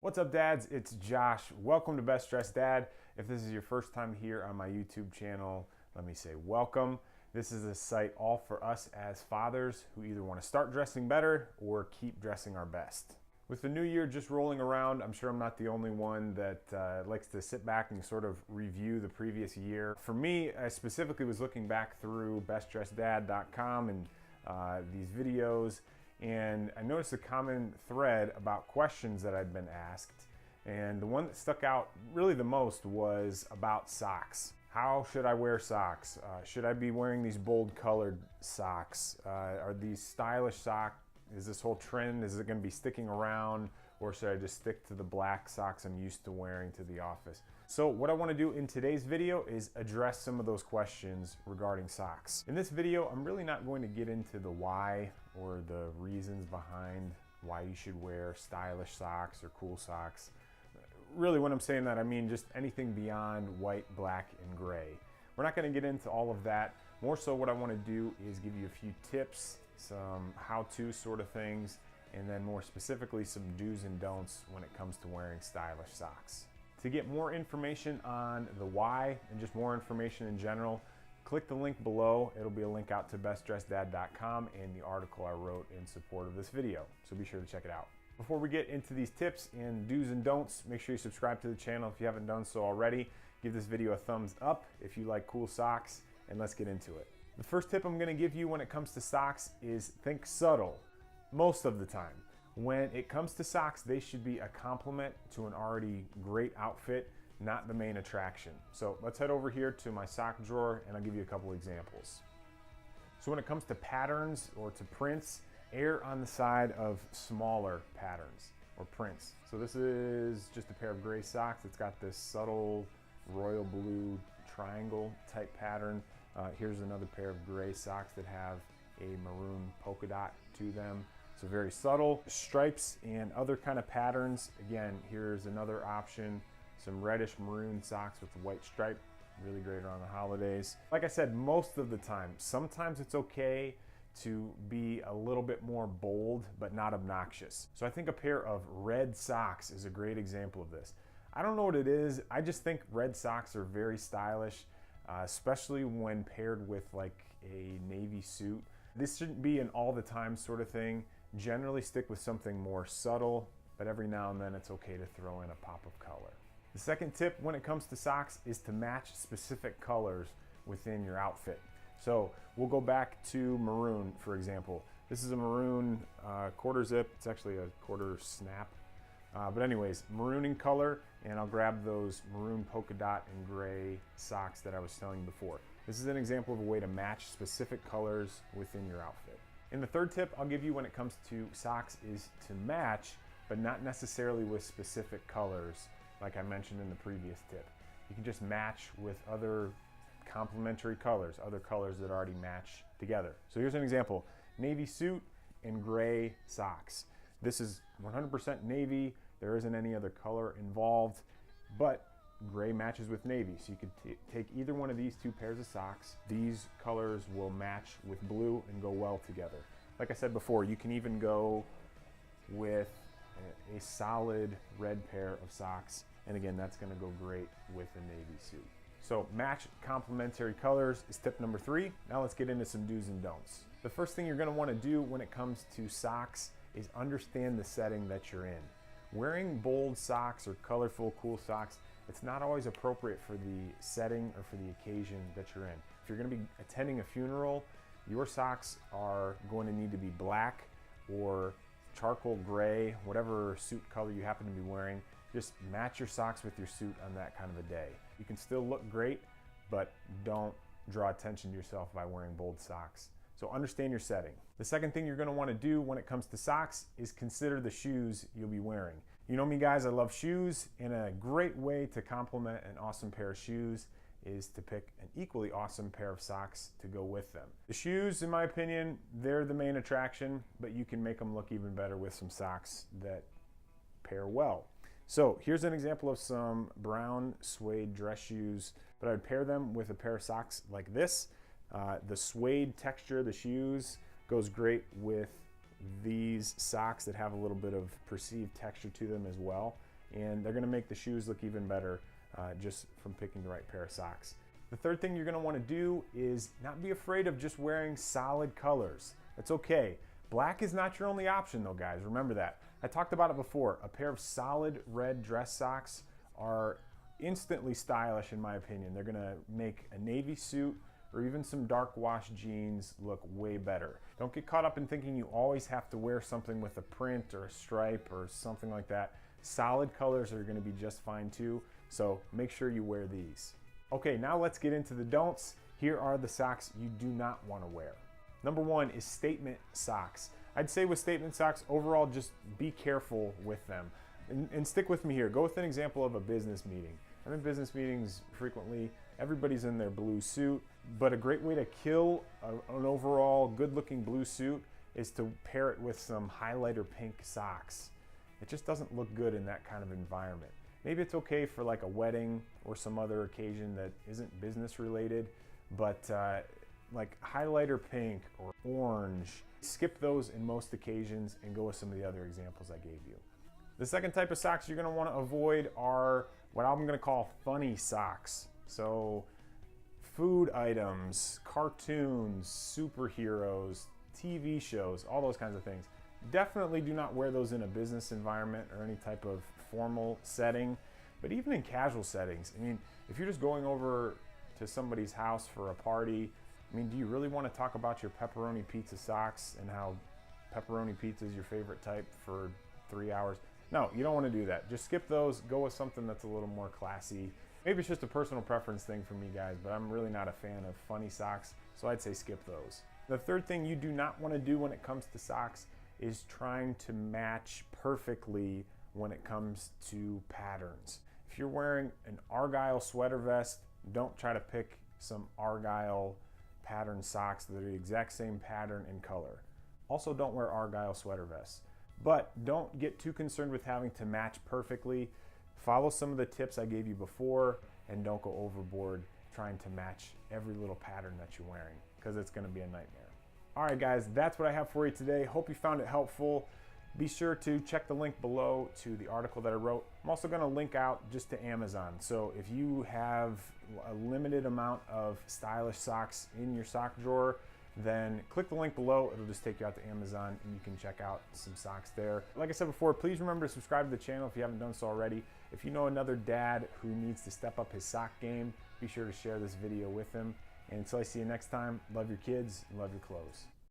What's up, dads? It's Josh. Welcome to Best Dressed Dad. If this is your first time here on my YouTube channel, let me say welcome. This is a site all for us as fathers who either want to start dressing better or keep dressing our best. With the new year just rolling around, I'm sure I'm not the only one that likes to sit back and sort of review the previous year. For me, I specifically was looking back through bestdresseddad.com and these videos, and I noticed a common thread about questions that I'd been asked. And the one that stuck out really the most was about socks. How should I wear socks? Should I be wearing these bold colored socks? Are these stylish socks? Is this whole trend, is it going to be sticking around, or should I just stick to the black socks I'm used to wearing to the office? So what I want to do in today's video is address some of those questions regarding socks. In this video, I'm really not going to get into the why or the reasons behind why you should wear stylish socks or cool socks. Really, when I'm saying that, I mean just anything beyond white, black, and gray. We're not going to get into all of that. More so what I want to do is give you a few tips, some how-to sort of things, and then more specifically some do's and don'ts when it comes to wearing stylish socks. To get more information on the why and just more information in general, click the link below. It'll be a link out to bestdresseddad.com and the article I wrote in support of this video, so be sure to check it out. Before we get into these tips and do's and don'ts, make sure you subscribe to the channel if you haven't done so already. Give this video a thumbs up if you like cool socks, and let's get into it. The first tip I'm going to give you when it comes to socks is think subtle, most of the time. When it comes to socks, they should be a complement to an already great outfit, not the main attraction. So let's head over here to my sock drawer and I'll give you a couple examples. So when it comes to patterns or to prints, err on the side of smaller patterns or prints. So this is just a pair of gray socks. It's got this subtle royal blue triangle type pattern. Here's another pair of gray socks that have a maroon polka dot to them. So very subtle. Stripes and other kind of patterns. Again, here's another option. Some reddish maroon socks with a white stripe. Really great around the holidays. Like I said, most of the time, sometimes it's okay to be a little bit more bold, but not obnoxious. So I think a pair of red socks is a great example of this. I don't know what it is. I just think red socks are very stylish, especially when paired with like a navy suit. This shouldn't be an all the time sort of thing. Generally stick with something more subtle, but every now and then it's okay to throw in a pop of color. The second tip when it comes to socks is to match specific colors within your outfit. So we'll go back to maroon, for example. This is a maroon quarter zip. It's actually a quarter snap. But anyways, maroon in color, and I'll grab those maroon polka dot and gray socks that I was telling you before. This is an example of a way to match specific colors within your outfit. And the third tip I'll give you when it comes to socks is to match, but not necessarily with specific colors, like I mentioned in the previous tip. You can just match with other complementary colors, other colors that already match together. So here's an example, navy suit and gray socks. This is 100% navy. There isn't any other color involved, but gray matches with navy. So you could take either one of these two pairs of socks. These colors will match with blue and go well together. Like I said before, you can even go with a solid red pair of socks. And again, that's gonna go great with a navy suit. So match complementary colors is tip number 3. Now let's get into some do's and don'ts. The first thing you're gonna wanna do when it comes to socks is understand the setting that you're in. Wearing bold socks or colorful, cool socks, it's not always appropriate for the setting or for the occasion that you're in. If you're gonna be attending a funeral, your socks are going to need to be black or charcoal gray, whatever suit color you happen to be wearing. Just match your socks with your suit on that kind of a day. You can still look great, but don't draw attention to yourself by wearing bold socks. So understand your setting. The second thing you're gonna wanna do when it comes to socks is consider the shoes you'll be wearing. You know me guys, I love shoes, and a great way to complement an awesome pair of shoes is to pick an equally awesome pair of socks to go with them. The shoes, in my opinion, they're the main attraction, but you can make them look even better with some socks that pair well. So here's an example of some brown suede dress shoes, but I'd pair them with a pair of socks like this. The suede texture of the shoes goes great with these socks that have a little bit of perceived texture to them as well. and they're gonna make the shoes look even better just from picking the right pair of socks. The third thing you're gonna wanna do is not be afraid of just wearing solid colors. It's okay. Black is not your only option though, guys. Remember that. I talked about it before. A pair of solid red dress socks are instantly stylish in my opinion. They're gonna make a navy suit or even some dark wash jeans look way better. Don't get caught up in thinking you always have to wear something with a print or a stripe or something like that. Solid colors are gonna be just fine too, so make sure you wear these. Okay, now let's get into the don'ts. Here are the socks you do not wanna wear. Number one is statement socks. I'd say with statement socks, overall, just be careful with them. And stick with me here. Go with an example of a business meeting. I'm in business meetings frequently. Everybody's in their blue suit, but a great way to kill an overall good-looking blue suit is to pair it with some highlighter pink socks. It just doesn't look good in that kind of environment. Maybe it's okay for like a wedding or some other occasion that isn't business related, but like highlighter pink or orange, skip those in most occasions and go with some of the other examples I gave you. The second type of socks you're gonna wanna avoid are what I'm gonna call funny socks. So food items, cartoons, superheroes, TV shows, all those kinds of things. Definitely do not wear those in a business environment or any type of formal setting, but even in casual settings. I mean, if you're just going over to somebody's house for a party, I mean, do you really want to talk about your pepperoni pizza socks and how pepperoni pizza is your favorite type for 3 hours? No, you don't want to do that. Just skip those, go with something that's a little more classy. Maybe it's just a personal preference thing for me, guys, but I'm really not a fan of funny socks, so I'd say skip those. The third thing you do not want to do when it comes to socks is trying to match perfectly when it comes to patterns. If you're wearing an Argyle sweater vest, don't try to pick some Argyle pattern socks that are the exact same pattern and color. Also, don't wear Argyle sweater vests. But don't get too concerned with having to match perfectly. Follow some of the tips I gave you before and don't go overboard trying to match every little pattern that you're wearing, because it's going to be a nightmare. All right, guys, that's what I have for you today. Hope you found it helpful. Be sure to check the link below to the article that I wrote. I'm also going to link out just to Amazon. So if you have a limited amount of stylish socks in your sock drawer, then click the link below. It'll just take you out to Amazon and you can check out some socks there. Like I said before, please remember to subscribe to the channel if you haven't done so already. If you know another dad who needs to step up his sock game, be sure to share this video with him. And until I see you next time, love your kids and love your clothes.